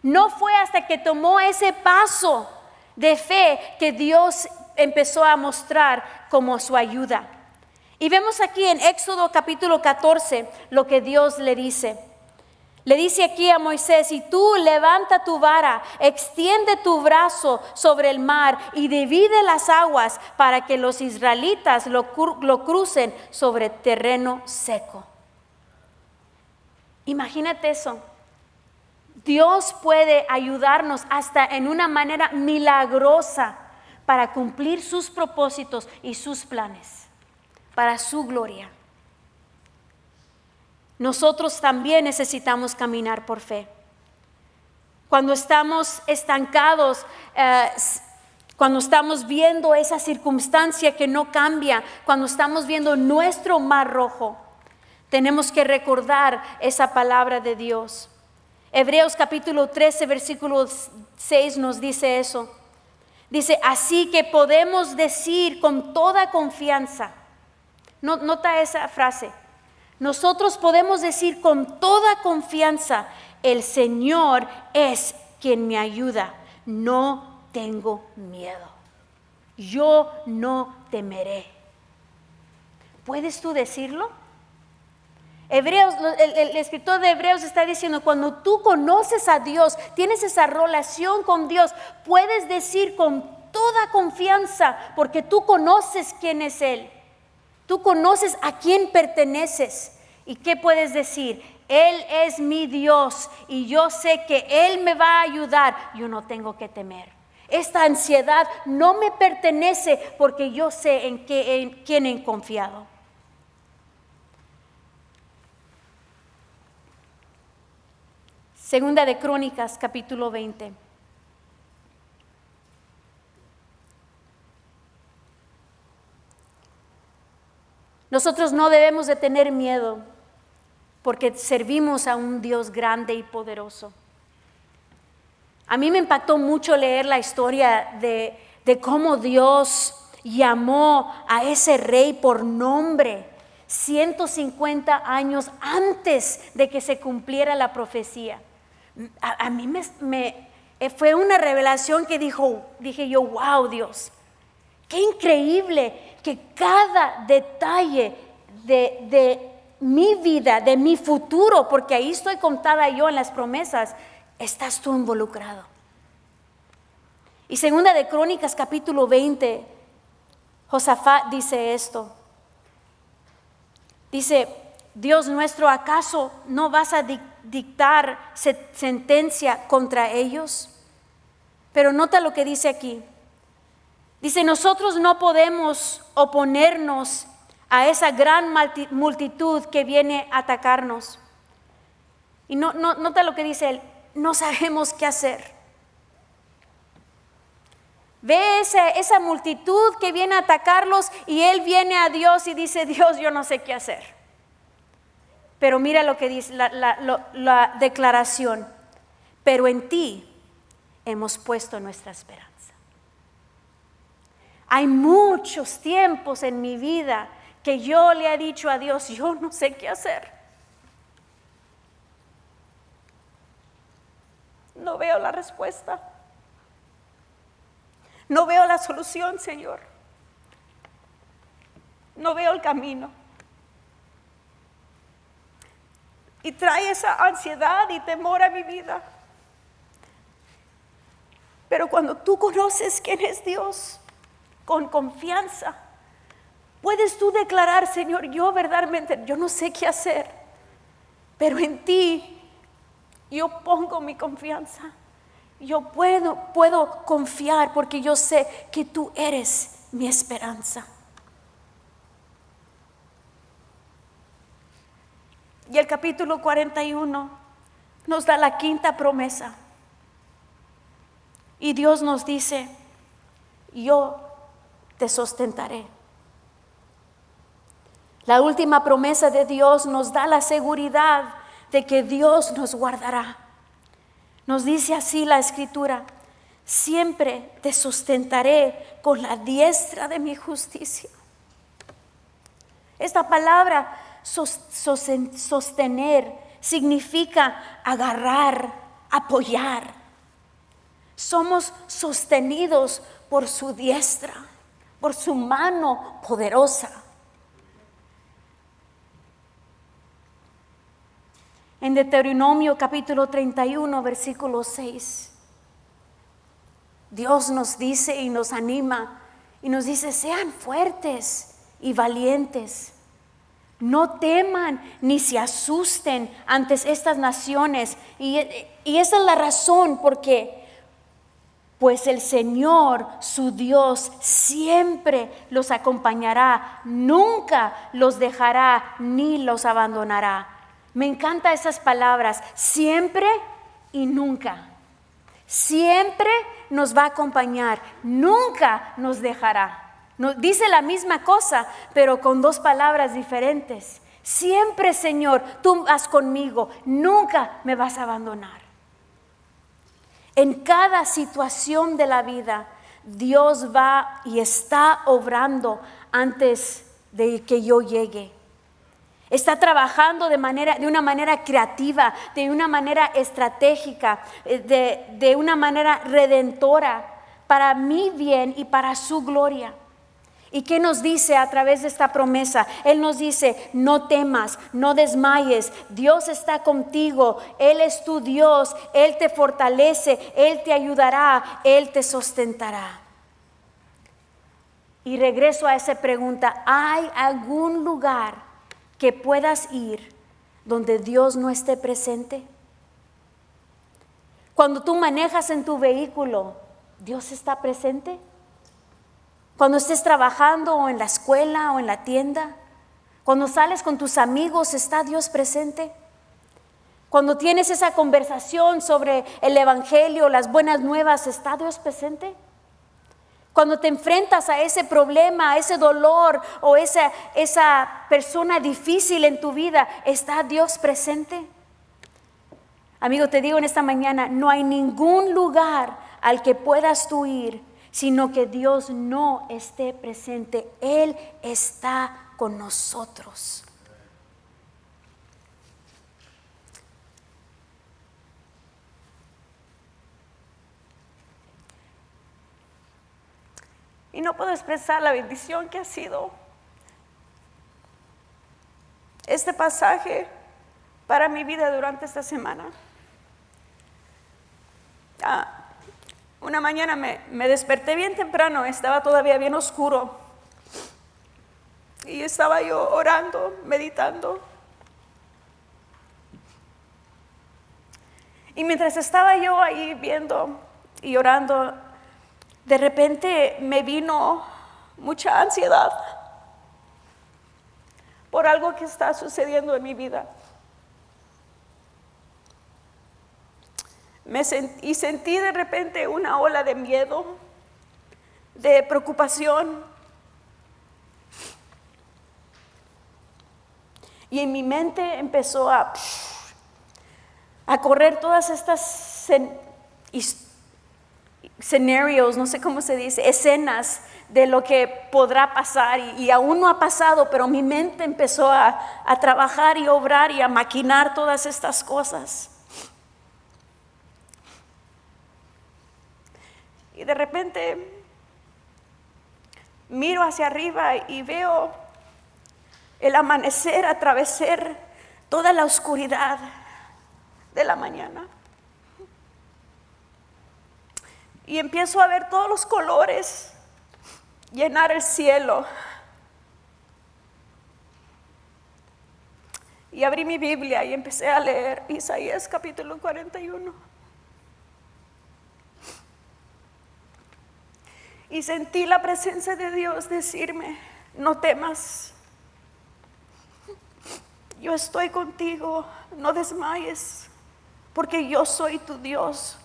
No fue hasta que tomó ese paso de fe que Dios empezó a mostrar como su ayuda. Y vemos aquí en Éxodo capítulo 14 lo que Dios le dice. Le dice aquí a Moisés: y tú levanta tu vara, extiende tu brazo sobre el mar y divide las aguas para que los israelitas lo crucen sobre terreno seco. Imagínate eso. Dios puede ayudarnos hasta en una manera milagrosa para cumplir sus propósitos y sus planes, para su gloria. Nosotros también necesitamos caminar por fe. Cuando estamos estancados, cuando estamos viendo esa circunstancia que no cambia, cuando estamos viendo nuestro mar rojo, tenemos que recordar esa palabra de Dios. Hebreos capítulo 13, versículo 6 nos dice eso. Dice: así que podemos decir con toda confianza. Nota esa frase. Nosotros podemos decir con toda confianza: el Señor es quien me ayuda. No tengo miedo. Yo no temeré. ¿Puedes tú decirlo? El escritor de Hebreos está diciendo: cuando tú conoces a Dios, tienes esa relación con Dios, puedes decir con toda confianza, porque tú conoces quién es Él. Tú conoces a quién perteneces. ¿Y qué puedes decir? Él es mi Dios y yo sé que Él me va a ayudar. Yo no tengo que temer. Esta ansiedad no me pertenece porque yo sé en quién he confiado. Segunda de Crónicas, capítulo 20. Nosotros no debemos de tener miedo porque servimos a un Dios grande y poderoso. A mí me impactó mucho leer la historia de cómo Dios llamó a ese rey por nombre 150 años antes de que se cumpliera la profecía. A mí fue una revelación que dije yo: wow, Dios, qué increíble que cada detalle de mi vida, de mi futuro, porque ahí estoy contada yo en las promesas, estás tú involucrado. Y segunda de Crónicas capítulo 20, Josafat dice esto. Dice: Dios nuestro, ¿acaso no vas a dictar sentencia contra ellos? Pero nota lo que dice aquí. Dice: nosotros no podemos oponernos a esa gran multitud que viene a atacarnos. Y nota lo que dice él: no sabemos qué hacer. Ve esa multitud que viene a atacarlos y él viene a Dios y dice: Dios, yo no sé qué hacer. Pero mira lo que dice la declaración: pero en ti hemos puesto nuestra esperanza. Hay muchos tiempos en mi vida que yo le he dicho a Dios: yo no sé qué hacer. No veo la respuesta. No veo la solución, Señor. No veo el camino. Y trae esa ansiedad y temor a mi vida. Pero cuando tú conoces quién es Dios, con confianza, puedes tú declarar: Señor, yo verdaderamente, yo no sé qué hacer, pero en ti yo pongo mi confianza. Yo puedo confiar porque yo sé que tú eres mi esperanza. Y el capítulo 41 nos da la quinta promesa. Y Dios nos dice: yo te sustentaré. La última promesa de Dios nos da la seguridad de que Dios nos guardará. Nos dice así la Escritura: siempre te sustentaré con la diestra de mi justicia. Esta palabra sostener significa agarrar, apoyar. Somos sostenidos por su diestra. por su mano poderosa. En Deuteronomio capítulo 31, versículo 6, Dios nos dice y nos anima y nos dice: sean fuertes y valientes. No teman ni se asusten ante estas naciones. Y esa es la razón porque pues el Señor, su Dios, siempre los acompañará, nunca los dejará ni los abandonará. Me encantan esas palabras, siempre y nunca. Siempre nos va a acompañar, nunca nos dejará. Dice la misma cosa, pero con dos palabras diferentes. Siempre, Señor, tú vas conmigo, nunca me vas a abandonar. En cada situación de la vida, Dios va y está obrando antes de que yo llegue. Está trabajando de una manera creativa, de una manera estratégica, de una manera redentora para mi bien y para su gloria. ¿Y qué nos dice a través de esta promesa? Él nos dice: no temas, no desmayes, Dios está contigo, Él es tu Dios, Él te fortalece, Él te ayudará, Él te sustentará. Y regreso a esa pregunta: ¿hay algún lugar que puedas ir donde Dios no esté presente? Cuando tú manejas en tu vehículo, ¿Dios está presente? Cuando estés trabajando o en la escuela o en la tienda, cuando sales con tus amigos, ¿está Dios presente? Cuando tienes esa conversación sobre el evangelio, las buenas nuevas, ¿está Dios presente? Cuando te enfrentas a ese problema, a ese dolor o esa persona difícil en tu vida, ¿está Dios presente? Amigo, te digo en esta mañana, no hay ningún lugar al que puedas tú ir, sino que Dios no esté presente. Él está con nosotros. Y no puedo expresar la bendición que ha sido este pasaje para mi vida durante esta semana. Una mañana me desperté bien temprano, estaba todavía bien oscuro. Y estaba yo orando, meditando. Y mientras estaba yo ahí viendo y orando, de repente me vino mucha ansiedad por algo que está sucediendo en mi vida. Y sentí de repente una ola de miedo, de preocupación. Y en mi mente empezó a correr todas estas escenarios, no sé cómo se dice, escenas de lo que podrá pasar. Y aún no ha pasado, pero mi mente empezó a trabajar y obrar y a maquinar todas estas cosas. Y de repente miro hacia arriba y veo el amanecer atravesar toda la oscuridad de la mañana. Y empiezo a ver todos los colores llenar el cielo. Y abrí mi Biblia y empecé a leer Isaías capítulo 41. Y sentí la presencia de Dios decirme: no temas, yo estoy contigo, no desmayes, porque yo soy tu Dios,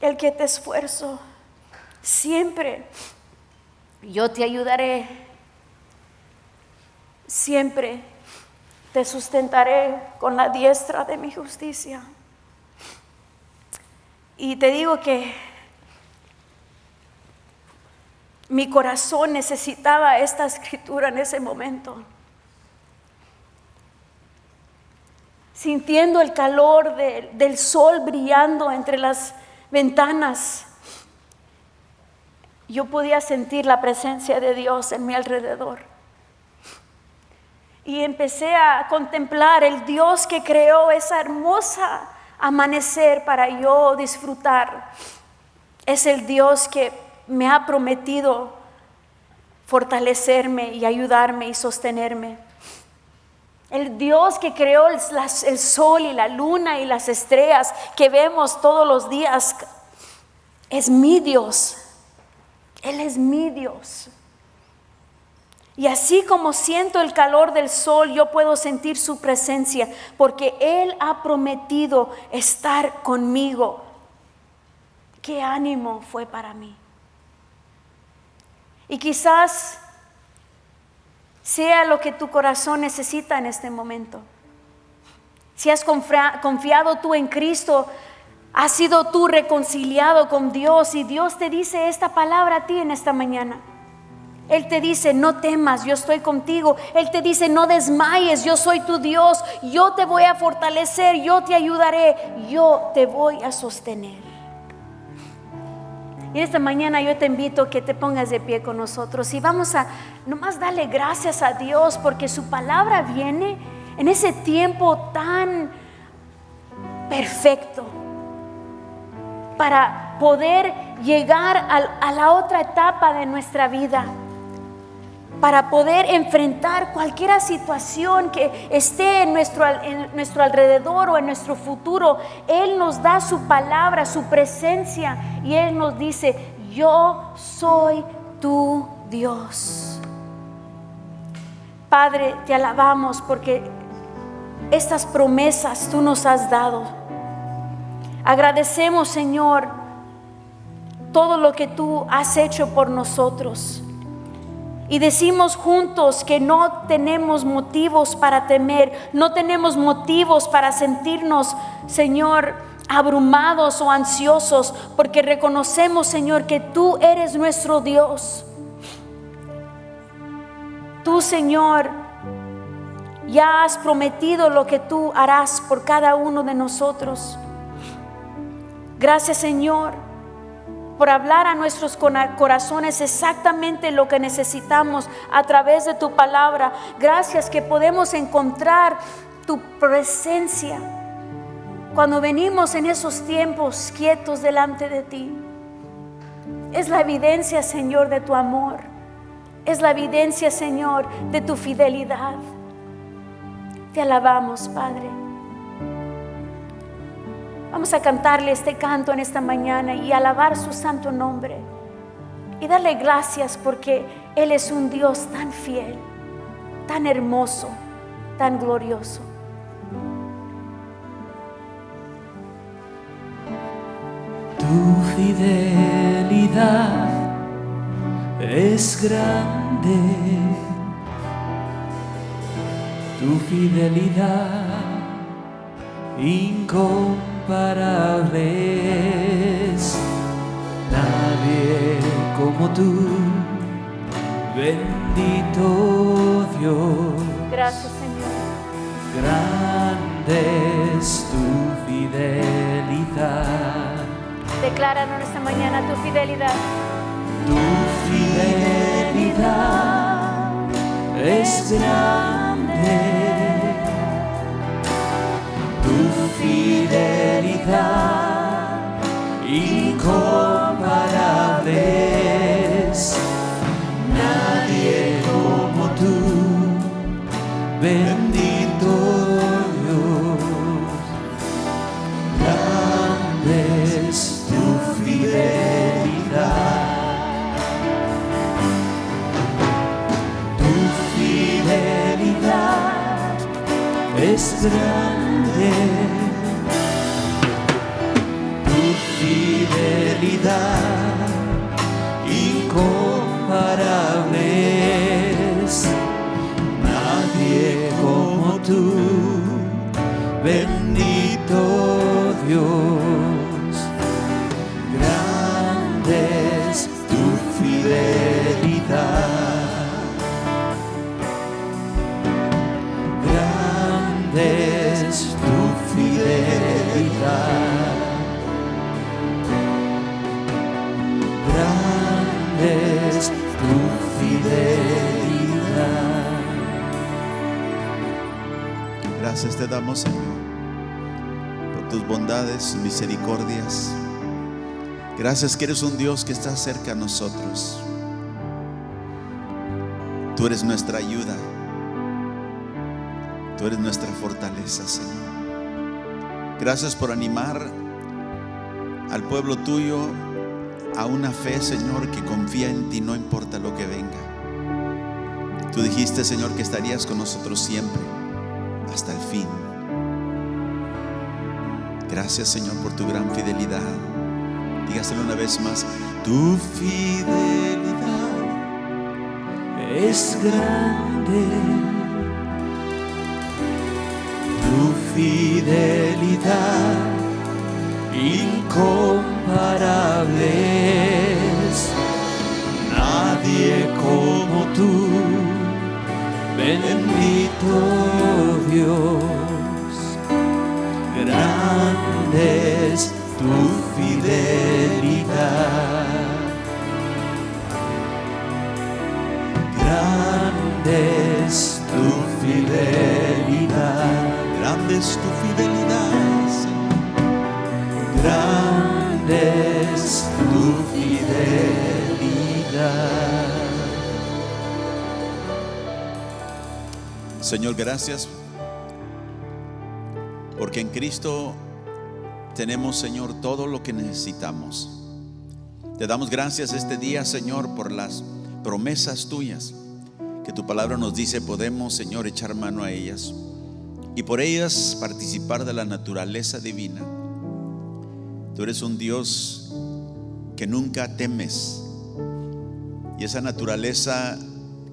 el que te esfuerzo. Siempre yo te ayudaré, siempre te sustentaré con la diestra de mi justicia. Y te digo que mi corazón necesitaba esta escritura en ese momento. Sintiendo el calor del sol brillando entre las ventanas, yo podía sentir la presencia de Dios en mi alrededor. Y empecé a contemplar el Dios que creó esa hermosa amanecer para yo disfrutar. Es el Dios que me ha prometido fortalecerme y ayudarme y sostenerme. El Dios que creó el sol y la luna y las estrellas que vemos todos los días es mi Dios. Él es mi Dios. Y así como siento el calor del sol, yo puedo sentir su presencia, porque Él ha prometido estar conmigo. Qué ánimo fue para mí. Y quizás sea lo que tu corazón necesita en este momento. Si has confiado tú en Cristo, has sido tú reconciliado con Dios, y Dios te dice esta palabra a ti en esta mañana. Él te dice: no temas, yo estoy contigo. Él te dice: no desmayes, yo soy tu Dios. Yo te voy a fortalecer, yo te ayudaré, yo te voy a sostener. Y esta mañana yo te invito a que te pongas de pie con nosotros y vamos a nomás darle gracias a Dios, porque su palabra viene en ese tiempo tan perfecto para poder llegar a la otra etapa de nuestra vida, para poder enfrentar cualquier situación que esté en nuestro alrededor o en nuestro futuro. Él nos da su palabra, su presencia, y Él nos dice: yo soy tu Dios. Padre, te alabamos porque estas promesas tú nos has dado. Agradecemos, Señor, todo lo que tú has hecho por nosotros. Y decimos juntos que no tenemos motivos para temer, no tenemos motivos para sentirnos, Señor, abrumados o ansiosos, porque reconocemos, Señor, que tú eres nuestro Dios. Tú, Señor, ya has prometido lo que tú harás por cada uno de nosotros. Gracias, Señor, por hablar a nuestros corazones exactamente lo que necesitamos a través de tu palabra. Gracias que podemos encontrar tu presencia cuando venimos en esos tiempos quietos delante de ti. Es la evidencia, Señor, de tu amor. Es la evidencia, Señor, de tu fidelidad. Te alabamos, Padre. Vamos a cantarle este canto en esta mañana y alabar su santo nombre y darle gracias, porque Él es un Dios tan fiel, tan hermoso, tan glorioso. Tu fidelidad es grande, tu fidelidad incomparable. Nadie como tú, bendito Dios. Gracias, Señor. Grande es tu fidelidad. Decláranos esta mañana tu fidelidad. Tu fidelidad es grande. Tu fidelidad incomparable es. Nadie como tú, bendito Dios. Grande es tu fidelidad. Tu fidelidad es grande, tu fidelidad incomparable es. Nadie como tú, bendito Dios. Grande es tu fidelidad. Es tu fidelidad, grande Gracias te damos, Señor, por tus bondades, misericordias. Gracias que eres un Dios que está cerca a nosotros. Tú eres nuestra ayuda. Tú eres nuestra fortaleza, Señor. Gracias por animar al pueblo tuyo a una fe, Señor, que confía en ti, no importa lo que venga. Tú dijiste, Señor, que estarías con nosotros siempre, hasta el fin. Gracias, Señor, por tu gran fidelidad. Dígaselo una vez más. Tu fidelidad es grande, tu fidelidad incomparable es. Nadie como tú, bendito Dios. Grande es tu fidelidad. Grande es tu fidelidad. grande es tu fidelidad, Señor. Grande es tu fidelidad. Señor, gracias porque en Cristo tenemos, Señor, todo lo que necesitamos. Te damos gracias este día, Señor, por las promesas tuyas, que tu palabra nos dice podemos, Señor, echar mano a ellas y por ellas participar de la naturaleza divina. Tú eres un Dios que nunca temes y esa naturaleza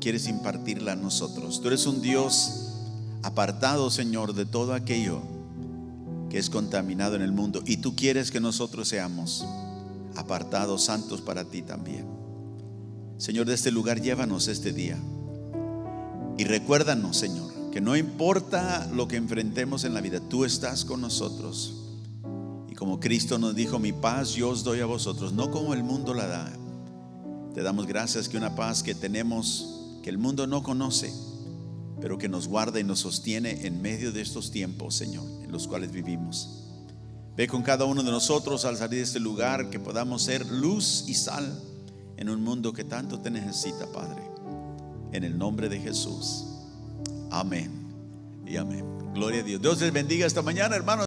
quieres impartirla a nosotros. Tú eres un Dios apartado, Señor, de todo aquello que es contaminado en el mundo, y tú quieres que nosotros seamos apartados, santos para ti también. Señor, de este lugar llévanos este día y recuérdanos, Señor, que no importa lo que enfrentemos en la vida, tú estás con nosotros. Y como Cristo nos dijo, mi paz yo os doy a vosotros, no como el mundo la da. Te damos gracias que una paz que tenemos, que el mundo no conoce, pero que nos guarda y nos sostiene en medio de estos tiempos, Señor, en los cuales vivimos. Ve con cada uno de nosotros al salir de este lugar, que podamos ser luz y sal en un mundo que tanto te necesita, Padre. En el nombre de Jesús. Amén y amén. Gloria a Dios. Dios les bendiga esta mañana, hermanos.